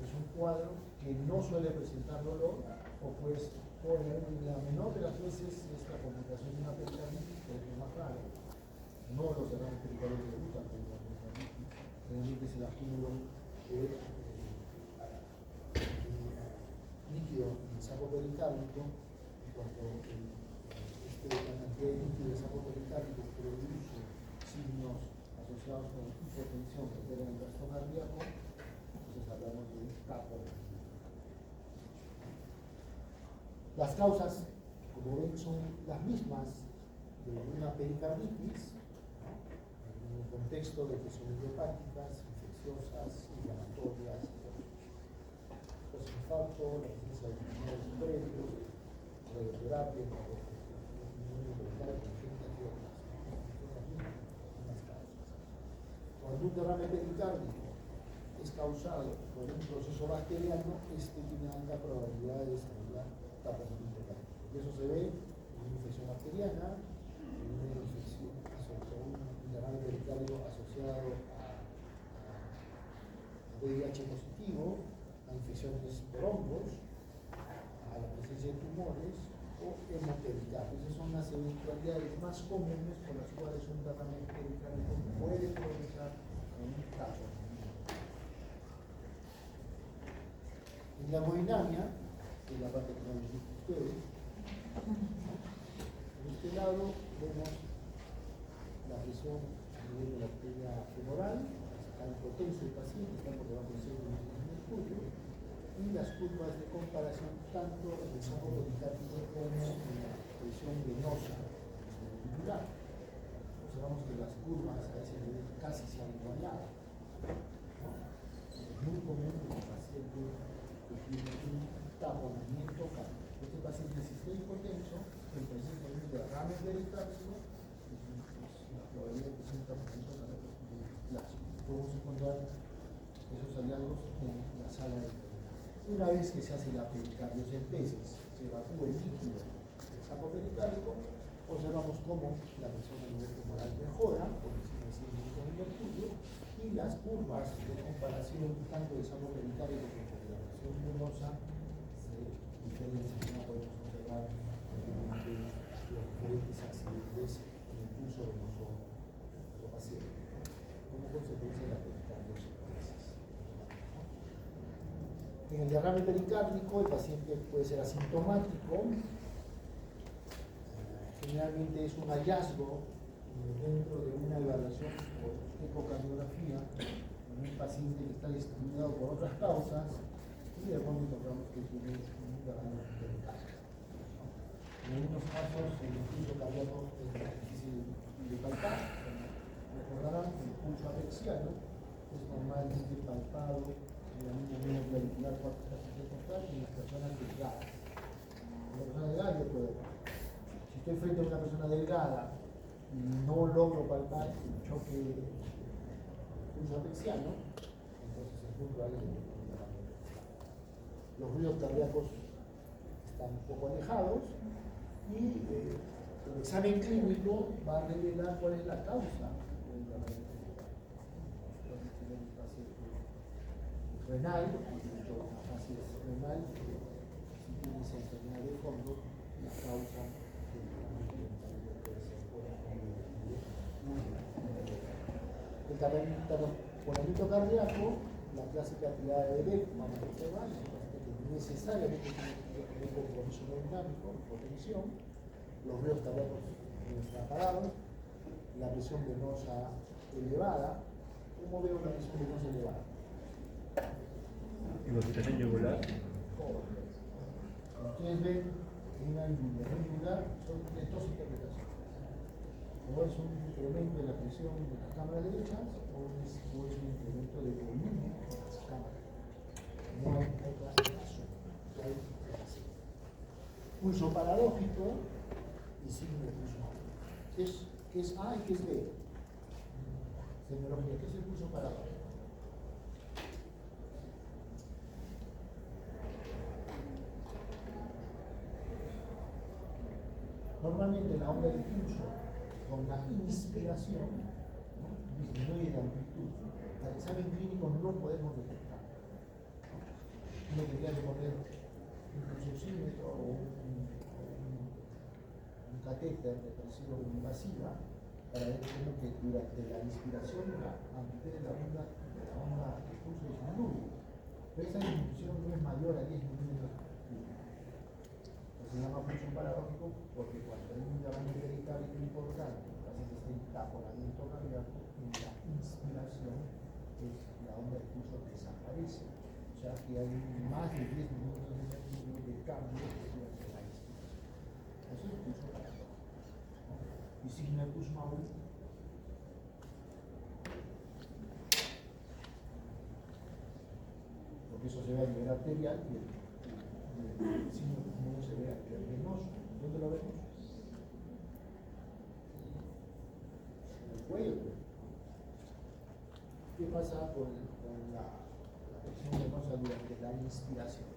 es un cuadro que no suele presentar dolor, o pues por la menor de las veces es la complicación de una pericarditis, que es lo más raro. No los derrames pericáricos que gustan, pero la pericarditis realmente es el acúmulo de líquido en el saco pericárdico, y cuando la cantidad de líquido del saco pericárdico produce signos asociados con hipotensión que alteran el gasto cardíaco, entonces hablamos de un tapo. Las causas, como ven, son las mismas de una pericarditis, ¿no? En el contexto de que son idiopáticas, infecciosas, inflamatorias, posinfarto, la presencia de tumores previos, radioterapia, cuando un derrame pericárdico es causado por un proceso bacteriano, este tiene alta probabilidad de desarrollar taponamiento cardíaco. Y eso se ve en una infección bacteriana, en una infección, un derrame pericárdico asociado a VIH positivo, a infecciones por hongos, a la presencia de tumores o hemopericardio. Esas son las eventualidades más comunes por las cuales un derrame pericárdico puede progresar en un caso. En la hemodinamia, que es la parte que no les digo a ustedes, en este lado vemos la presión a nivel de la arteria femoral, está hipotenso el paciente, está por debajo de 0,1 mercurio, y las curvas de comparación tanto en el saco pericárdico como en la presión venosa ventricular. Observamos que las curvas a ese nivel casi se han igualado. Es muy común que el paciente que tiene un taponamiento cardíaco. Este paciente, si está hipotenso, que presenta un derrame pericárdico, es una probabilidad de 60% de plasma. Podemos encontrar esos hallazgos en la sala de pericardio. Una vez que se hace la pericardiocentesis, se evacúa el líquido del saco pericárdico, observamos cómo la presión a nivel femoral mejora por encima de 100 milímetros de mercurio y las curvas de comparación tanto del saco pericárdico como de la presión venosa se diferencian. No podemos observar los diferentes accidentes en el pulso venoso de los pacientes como consecuencia de la pericardiocentesis. En el derrame pericárdico, el paciente puede ser asintomático. Generalmente es un hallazgo dentro de una evaluación por ecocardiografía en un paciente que está distribuido por otras causas y de pronto encontramos que tiene un derrame pericárdico. En algunos casos el pulso cardíaco es difícil de palpar. Recordarán que el pulso apexiano es normalmente palpado en la línea media clavicular 4 costal en las personas delgadas. En la persona delgada yo puedo ver. Si estoy frente a una persona delgada y no logro palpar el choque pulso apexiano, entonces es muy probable que los ruidos cardíacos están un poco alejados y el examen clínico va a revelar cuál es la causa del derrame renal, una fase renal, si tiene esa enfermedad de fondo, la causa del derrame puede ser por el tamponamiento cardíaco, la clásica tirada de Beck, vamos a observar, que necesariamente tiene que tener compromiso dinámico, hipotensión, los ruidos cardíacos parados, la presión venosa elevada. ¿Cómo veo la presión venosa elevada? ¿Y vegetación yugular? Ustedes ven que una involución yugular son de dos interpretaciones. O es un incremento de la presión de las cámaras derechas o es un incremento de volumen de las cámaras. No hay otra razón. Pulso paradójico y signo de pulso. ¿Qué es A y qué es B? Semiología. ¿Qué es el pulso paradójico? Normalmente la onda de pulso con la inspiración, ¿no?, disminuye de amplitud. Al examen clínico no podemos detectar. Uno tendría que poner un pulsosímetro o un catéter de presión invasiva para ver cómo que durante la inspiración la amplitud de la onda de pulso disminuye. Pero esa disminución no es mayor a 10 milímetros. Se llama pulso paradójico porque cuando hay un derrame pericárdico importante, el paciente está en taponamiento cardíaco, en la inspiración la onda de pulso desaparece. O sea que hay más de 10 minutos de cambio durante la inspiración. Eso es el pulso paradójico. Y signo de Kussmaul. Porque eso se ve a nivel arterial y el signo de Kussmaul se ve a nivel venoso. ¿Dónde lo vemos? En el cuello. ¿Qué pasa con la presión venosa durante la inspiración?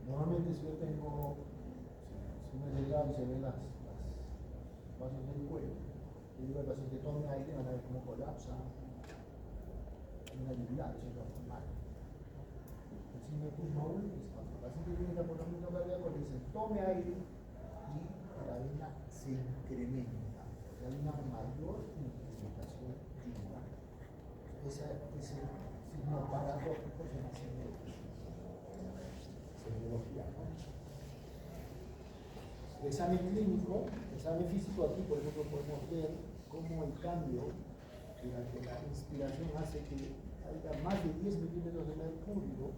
Normalmente si yo tengo, si uno es delgado y se ven las vasos del cuello, y digo al paciente tome aire, van a ver cómo colapsa una yugular, eso es lo normal. El signo de Kussmaul es cuando el paciente tiene taponamiento cardíaco, le dicen tome aire y la vena se incrementa, hay una mayor incrementación yugular. Ese signo paradójico se llama signo de Kussmaul. Semiología, ¿no? El examen clínico, el examen físico, aquí por ejemplo podemos ver cómo el cambio durante la inspiración hace que haya más de 10 milímetros de mercurio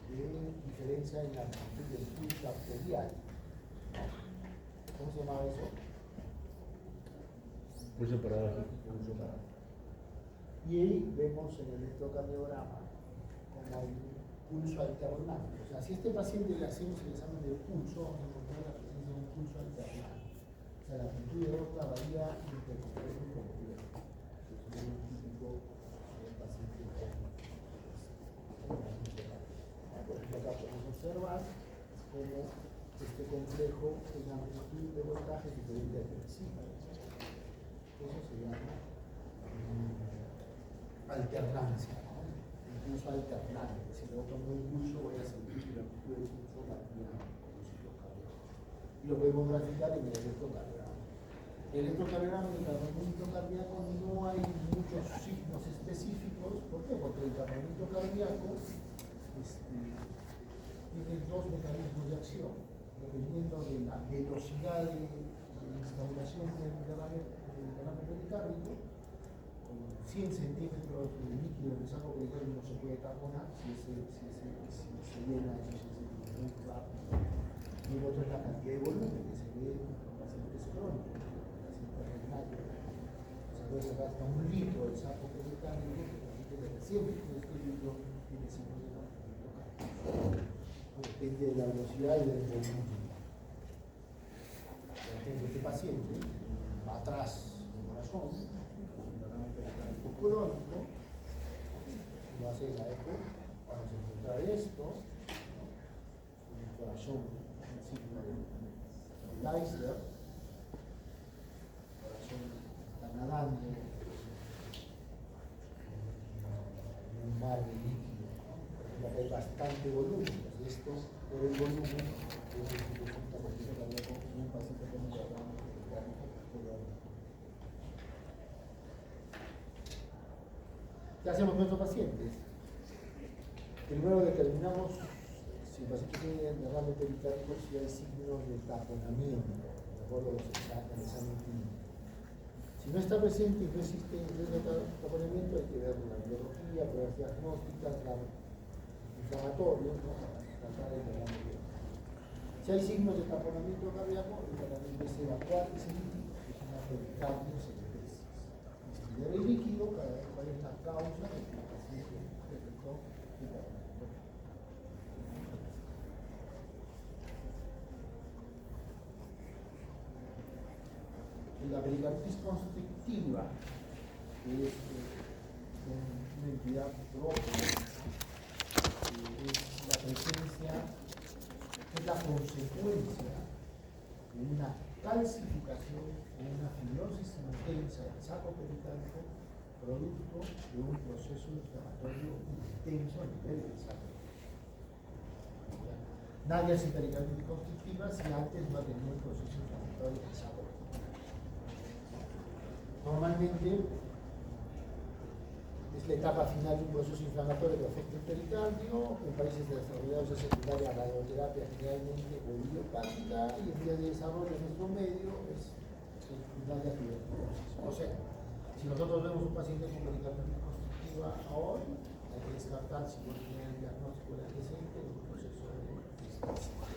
de diferencia en la amplitud del pulso arterial. ¿Cómo se llama eso? Pulso paradójico. Pulso paradójico. Y ahí vemos en el electrocardiograma cómo hay pulso alternante. O sea, si a este paciente le hacemos el examen del pulso, vamos a encontrar la presencia de un pulso alternante. O sea, la amplitud de aorta varía entre complejo y complejo. Es muy típico del paciente con por ejemplo, acá podemos observar cómo este complejo tiene una amplitud de voltaje diferente al principio. Eso se llama alternancia, ¿no? Impulso alternante. Si luego pongo un impulso, voy a sentir que la amplitud del pulso varía con los ciclos cardíacos. Y lo podemos graficar en el electrocardiograma. El electrocardiograma y el cargamento cardíaco no hay muchos signos específicos. ¿Por qué? Porque el cargamento cardíaco tiene dos mecanismos de acción, dependiendo de la velocidad de instauración del derrame pericárdico. Con 100 centímetros de líquido en el saco pericárdico no se puede taponar, si se llena eso es muy rápido. Y el otro es la cantidad de volumen que se ve en los pacientes crónicos, en los pacientes renales. O sea, puede sacar hasta un litro del saco pericárdico, que la gente de siempre este litro tiene 5 litros. Depende de la velocidad y del volumen. Por ejemplo, este paciente va atrás del corazón, un derrame pericárdico crónico, lo hace la eco, vamos a encontrar esto, ¿no? Un corazón, un signo del iceberg, el corazón está nadando en un mar de líquido, ¿no? Hay bastante volumen, pues esto por el volumen es el que resulta cardíaco en un paciente con un derrame pericárdico crónico. ¿Qué hacemos con estos pacientes? Primero determinamos si el paciente tiene derrame pericárdico, si hay signos de taponamiento, de acuerdo a los exámenes clínicos. Si no está presente y no existe taponamiento, hay que ver la biología, pruebas diagnósticas, inflamatorios, ¿no? Para tratar el derrame pericárdico. Si hay signos de taponamiento cardíaco, el tratamiento es evacuar ese líquido, que es una pericardiocentesis. Distribuir el líquido para ver cuál es la causa de que el paciente presentó el taponamiento. La pericarditis constrictiva, que es una entidad propia, es la presencia, es la consecuencia de una calcificación o una fibrosis intensa del saco pericárdico, producto de un proceso inflamatorio intenso a nivel del saco. Nadie hace pericarditis constrictiva si antes no ha tenido un proceso inflamatorio del saco. Normalmente es la etapa final de un proceso inflamatorio que afecta el pericardio. En países desarrollados es secundaria a radioterapia generalmente o idiopática, y en vías de desarrollo en nuestro medio es secundaria a tuberculosis. O sea, si nosotros vemos un paciente con pericarditis constrictiva hoy, hay que descartar, si no tiene el diagnóstico del antecedente, de un proceso de discapacidad.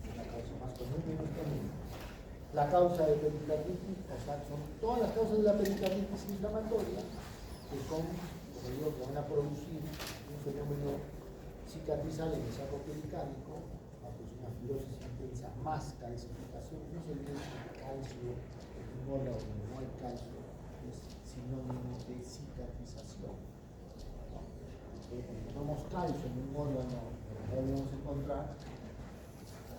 Es la causa más común de nuestra vida. La causa de pericarditis, o sea, son todas las causas de la pericarditis inflamatoria que son, como digo, que van a producir un fenómeno cicatrizal en el saco pericárdico, pues una fibrosis intensa más calcificación. No se olviden que el calcio en un órgano donde no hay calcio es sinónimo de cicatrización. Cuando encontramos calcio en un órgano donde no debemos encontrar,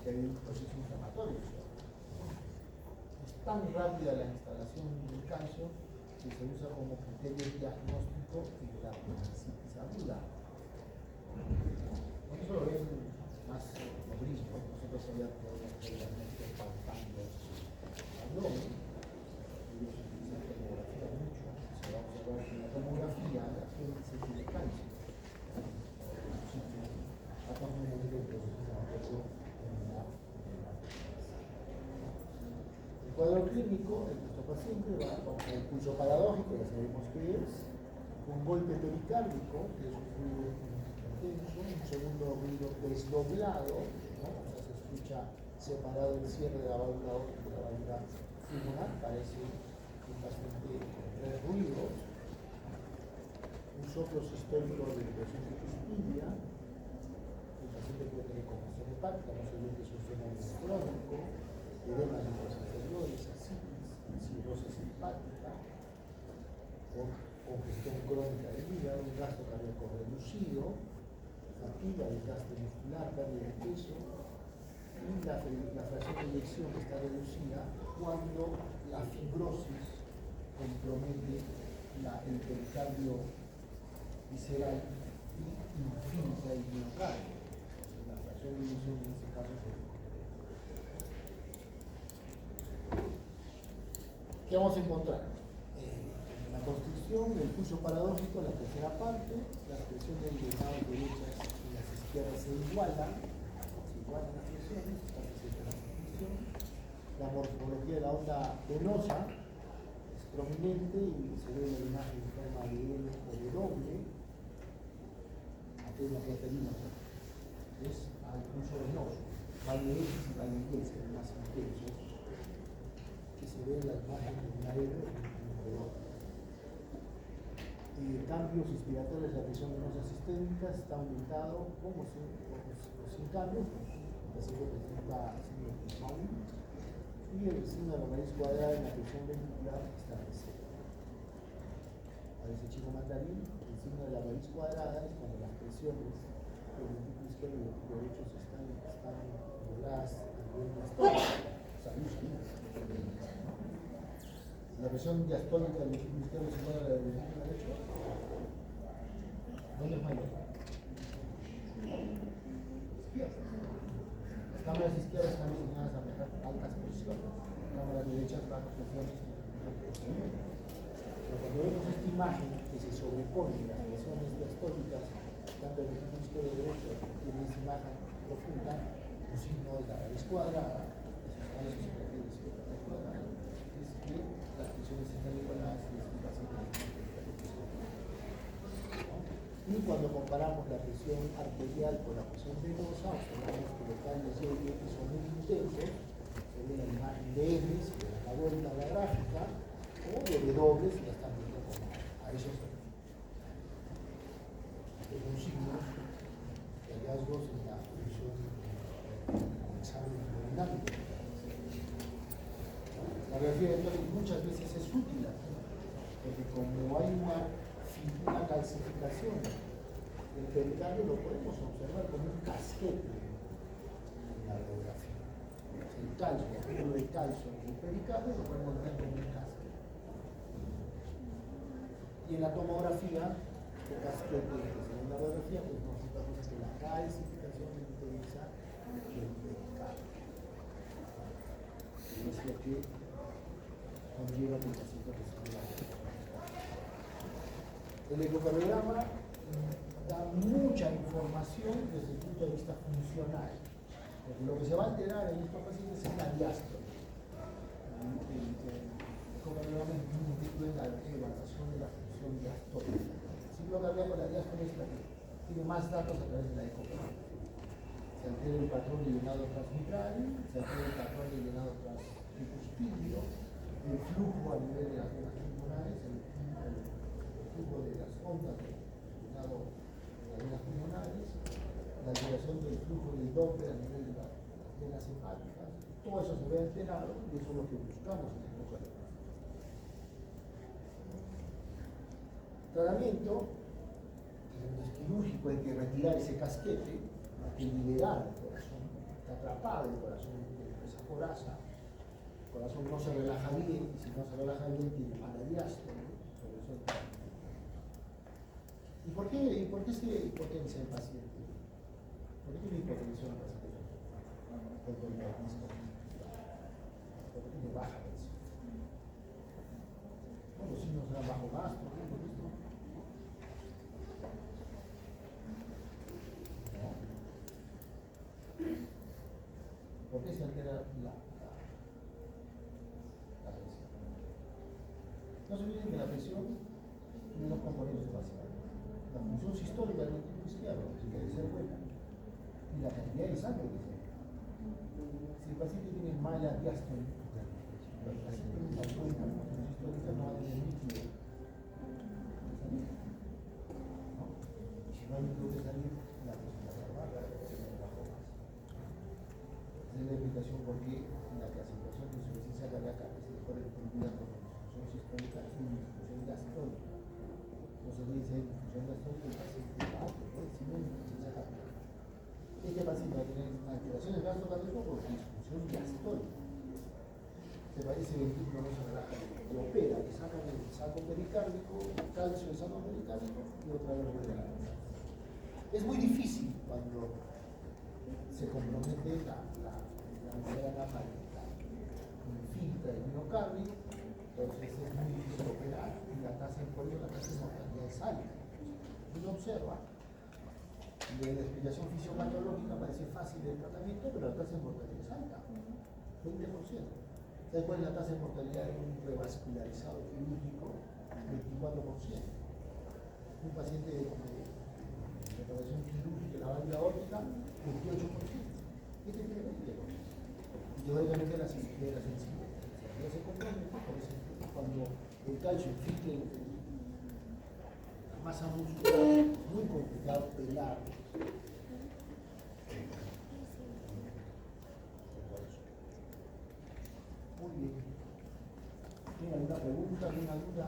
que hay un proceso inflamatorio. Es tan rápida la instalación del calcio que se usa como criterio diagnóstico y de la apendicitis aguda. Por eso lo ven más obrisco. Nosotros ya podemos ver diagnóstico palpando el abdomen. Ellos utilizan tomografía mucho. Se va a observar que en la tomografía la gente se tiene calcio. Acá no hay el proceso inflamatorio en la. El cuadro clínico de nuestro paciente va con el pulso paradójico, ya sabemos qué es, un golpe pericárdico, que es un ruido intenso, un segundo ruido desdoblado, ¿no? O sea, se escucha separado el cierre de la válvula aórtica de la válvula pulmonar, parece un paciente con tres ruidos, un soplo sistólico de presión de cuspidio, crónico, edemas inferiores, cirrosis hepática, congestión crónica del hígado, un gasto cardíaco reducido, fatiga, desgaste muscular, pérdida de peso, y la fracción de eyección está reducida cuando la fibrosis compromete el pericardio visceral y infiltra el miocardio. La fracción de eyección en este caso se... ¿Qué vamos a encontrar? La constricción del pulso paradójico, la tercera parte, la presión del llenado derechas y las izquierdas se igualan las presiones, la morfología de la onda venosa es prominente y se ve la imagen en forma de L o de doble. Aquí hay una proteína, es al pulso venoso, valle X y valle Y, que es más intenso, que se ve en la imagen de una L o de doble. Cambios inspiratorios de la presión venosa sistémica está aumentado como sin cambios, paciente presenta signo de pulmón y el signo de la raíz cuadrada en la presión ventricular está presente. Parece chico mandarín, el signo de la raíz cuadrada es cuando las presiones del ventrículo izquierdo y del ventrículo derecho están dobladas a nivel diastólico. La presión diastólica del ventrículo izquierdo es igual a la del ventrículo derecho. ¿Dónde es mayor? Izquierda. Las cámaras izquierdas están diseñadas a manejar altas presiones, las cámaras derechas bajas presiones. Pero cuando vemos esta imagen que se sobrepone las presiones diastólicas, tanto el ventrículo izquierdo y derecho, tiene esa imagen profunda, un signo de la raíz cuadrada, es que las presiones están igualadas y es un paciente. Y cuando comparamos la presión arterial con la presión venosa, observamos que los cambios Y y X son muy intensos, se ve la imagen de M, se ve la vuelta a la gráfica, o de W, si la están viendo como a eso se ve. Es un signo de hallazgos en la función del examen hemodinámico. La radiografía entonces muchas veces es útil, porque como hay una calcificación del pericardio, lo podemos observar como un casquete en la radiografía. El calcio, el acúmulo de calcio en el pericardio lo podemos ver como un casquete. Y en la tomografía, el casquete que se ve en la radiografía, pues nos otra cosa que la calcificación intensa del pericardio. Y es lo que conlleva que el paciente reciba la radiografía. El ecocardiograma da mucha información desde el punto de vista funcional, porque lo que se va a alterar en estos pacientes es la diástole. El ecocardiograma es un tipo de la evaluación de la función diastólica. El ciclo cardíaco, la diástole es la que tiene más datos a través de la ecocardiograma. Se altera el patrón de llenado transmitral, se altera el patrón de llenado transcuspídeo, el flujo a nivel de las venas pulmonares, el flujo de las ondas de llenado de las venas pulmonares, la alteración del flujo del Doppler a nivel de las venas hepáticas, todo eso se ve alterado y eso es lo que buscamos en el ecocardiograma. Tratamiento es quirúrgico, hay que retirar ese casquete, hay que liberar el corazón, está atrapado el corazón en esa coraza, el corazón no se relaja bien, y si no se relaja bien tiene mala diástole. ¿Y por qué hipotensa el paciente? ¿Por qué tiene hipotensión el paciente? Porque tiene baja tensión. Bueno, si no será bajo gasto, ¿no? ¿Por qué se altera la presión? No se olviden que la presión tiene dos componentes básicos. La función sistólica del ventrículo izquierdo, que debe ser buena, y la cantidad de sangre que se da. Si el paciente tiene mala diástole, el paciente tiene una buena función sistólica, no va a tener líquido. ¿No? Y si no hay líquido que salir, la presión va a ser baja, se debe explicación por qué la clasificación de insuficiencia cardíaca es correspondida con la disfunción sistólica y disfunción gastrónica. No se dice disfunción gastrónica el paciente va a tener insuficiencia cardíaca. Este paciente va a tener alteraciones gastrocardíacas por disfunción gastrónica. Se parece ventrículo no se relaja, le opera, le sacan el saco pericárdico, calcio del saco pericárdico y otra vez vuelve a la casa. Es muy difícil cuando se compromete la primera capa de la infiltra del miocardio, entonces es muy difícil operar y la tasa de mortalidad es alta. Uno observa, de la explicación fisiopatológica parece fácil el tratamiento, pero la tasa de mortalidad es alta, 20%. ¿Sabes cuál es la tasa de mortalidad de un revascularizado quirúrgico? 24%. Un paciente de operación quirúrgica de la válvula aórtica, 28%. Este tiene 20%. Y teóricamente la cirugía era sensible. Ya se comprende, por eso cuando el calcio infiltra la masa muscular, es muy complicado pelar. Muy bien. ¿Tiene alguna pregunta, alguna duda?